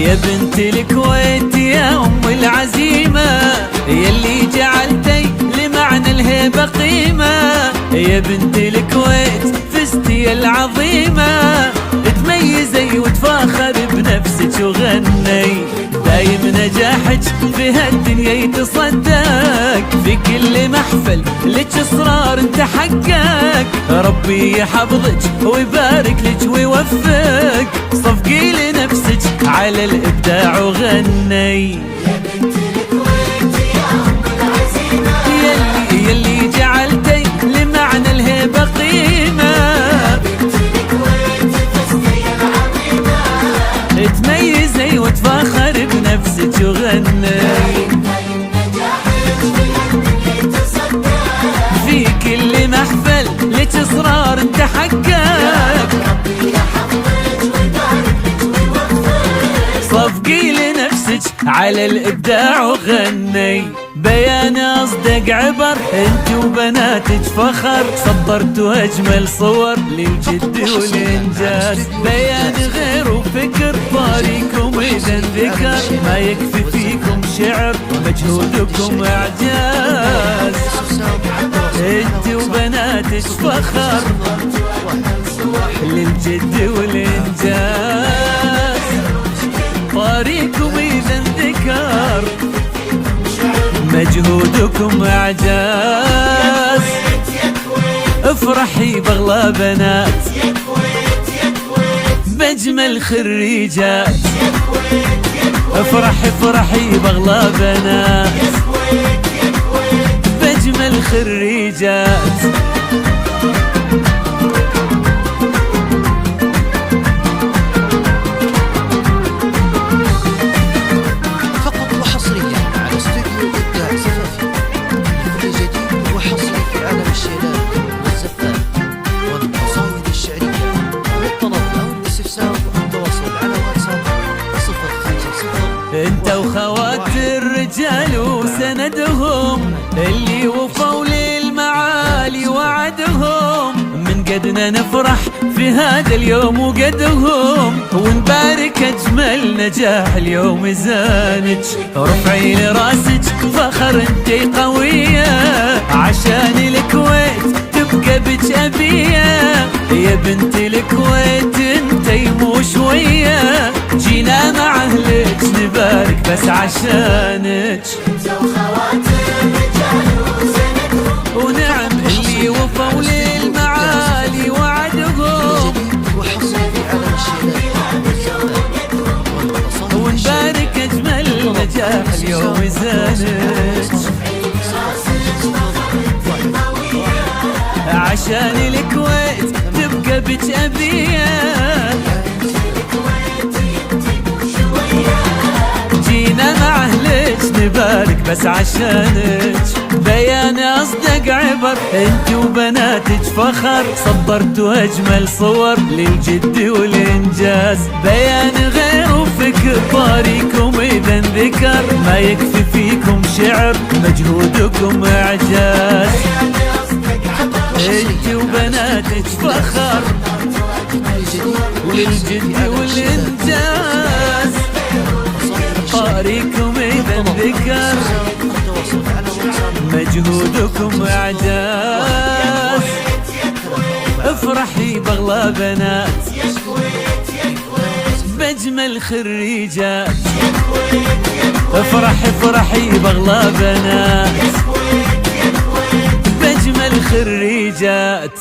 يا بنت الكويت يا أم العزيمة، يلي جعلتي لمعنى الهيبة قيمة. يا بنت الكويت فزتي العظيمة، تميزي وتفاخر بنفسك وغني. دايم نجاحك في هالدنيا يتصدق، في كل محفل لك اصرار انت حقك. ربي يحفظك ويبارك لك ويوفق، صفقي لنفسك على الابداع وغني. يا بنت الكويت يا أم العزيمة، يلي جعلتي لمعنى الهيبة قيمة. يا بنت الكويت فزتي العظيمة، تميزي وتفاخر بنفسك وغني. في كل محفل لك اصرار انت حقك. ربي يحفظك ويبارك لك ويوفقك، صفقي لنفسك على الابداع وغني. بيان اصدق عبر انت وبناتك فخر، صدرتوا اجمل صور للجد والانجاز. بيان غير وفكر طاريكم اذا انذكر، ما يكفي فيكم شعر مجهودكم اعجاز. انت وبناتك فخر للجد والانجاز، طريقكم اذا انذكر مجهودكم اعجاز. افرحي باغلى بنات باجمل خريجات، افرحي باغلى بنات باجمل خريجات. فقط وحصريا على استوديو إبداع زفافي، كل جديد وحصري في عالم الشيلات والزفاف والقصائد الشعرية. للطلب أو الاستفسار التواصل على واتساب 050. انت وخوات الرجال وسندهم، اللي وفوا للمعالي وعدهم. من قدنا نفرح في هذا اليوم وقدهم، ونبارك اجمل نجاح اليوم زانج. رفعي لراسك فخر انتي قوية، عشان الكويت تبقى بك أبية. يا بنت الكويت انتي مو شوية، جينا مع اهلك نبارك بس عشانك. انت وخواتر الرجال وسندهم، ونعم اللي وفوا للمعالي وعدهم، وحصري في عالم الشيلات والزفاف والقصائد ونبارك اجمل نجاح اليوم زانك. عشان الكويت تبقى بك أبية، جينا مع اهلك نبارك بس عشانك. بيان اصدق عبر انت وبناتك فخر، صدرتوا اجمل صور للجد والانجاز. بيان غير وفكر طاريكم اذا انذكر، ما يكفي فيكم شعر مجهودكم اعجاز. انت وبناتك فخر للجد والانجاز، طاريكم اذا انذكر مجهودكم اعجاز. افرحي باغلى بنات باجمل خريجات، افرحي باغلى بنات باجمل خريجات.